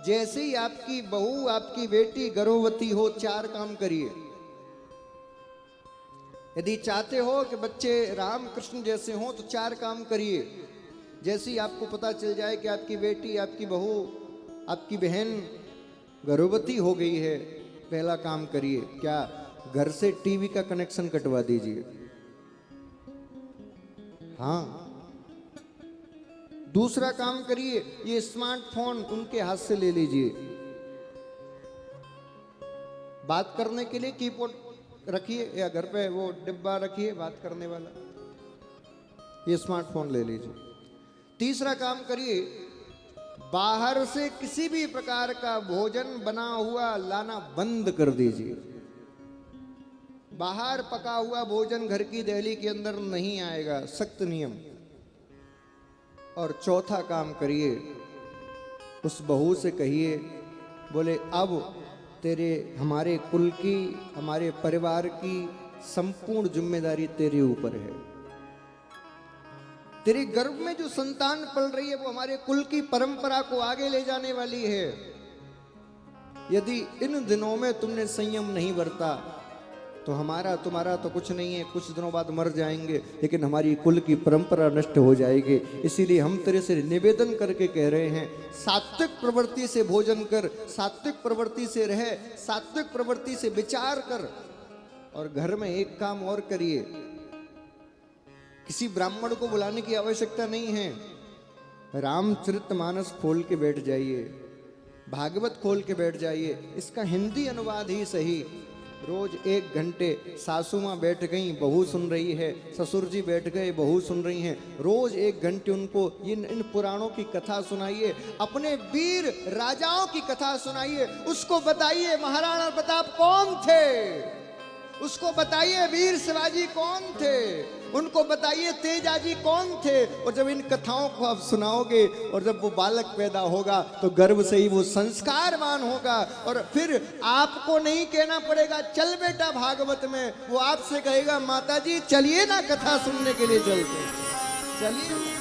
जैसे ही आपकी बहू आपकी बेटी गर्भवती हो 4 काम करिए। यदि चाहते हो कि बच्चे राम कृष्ण जैसे हों तो 4 काम करिए। जैसे ही आपको पता चल जाए कि आपकी बेटी आपकी बहू आपकी बहन गर्भवती हो गई है, पहला काम करिए क्या, घर से टीवी का कनेक्शन कटवा दीजिए। हाँ, दूसरा काम करिए, ये स्मार्टफोन उनके हाथ से ले लीजिए। बात करने के लिए कीबोर्ड रखिए या घर पे वो डिब्बा रखिए बात करने वाला, ये स्मार्टफोन ले लीजिए। तीसरा काम करिए, बाहर से किसी भी प्रकार का भोजन बना हुआ लाना बंद कर दीजिए। बाहर पका हुआ भोजन घर की दहली के अंदर नहीं आएगा, सख्त नियम। और चौथा काम करिए, उस बहू से कहिए, बोले अब तेरे हमारे कुल की हमारे परिवार की संपूर्ण जिम्मेदारी तेरे ऊपर है। तेरे गर्भ में जो संतान पल रही है वो हमारे कुल की परंपरा को आगे ले जाने वाली है। यदि इन दिनों में तुमने संयम नहीं बरता तो हमारा तुम्हारा तो कुछ नहीं है, कुछ दिनों बाद मर जाएंगे, लेकिन हमारी कुल की परंपरा नष्ट हो जाएगी। इसीलिए हम तेरे से निवेदन करके कह रहे हैं, सात्विक प्रवृत्ति से भोजन कर, सात्विक प्रवृत्ति से रह, सात्विक प्रवृत्ति से विचार कर। और घर में एक काम और करिए, किसी ब्राह्मण को बुलाने की आवश्यकता नहीं है। रामचरितमानस खोल के बैठ जाइए, भागवत खोल के बैठ जाइए, इसका हिंदी अनुवाद ही सही। रोज 1 घंटे सासू माँ बैठ गई बहू सुन रही है, ससुर जी बैठ गए बहू सुन रही हैं, रोज 1 घंटे उनको इन पुराणों की कथा सुनाइए, अपने वीर राजाओं की कथा सुनाइए। उसको बताइए महाराणा प्रताप कौन थे, उसको बताइए वीर शिवाजी कौन थे, उनको बताइए तेजाजी कौन थे। और जब इन कथाओं को आप सुनाओगे और जब वो बालक पैदा होगा तो गर्भ से ही वो संस्कारवान होगा। और फिर आपको नहीं कहना पड़ेगा चल बेटा भागवत में, वो आपसे कहेगा माताजी चलिए ना कथा सुनने के लिए चलते, चलिए।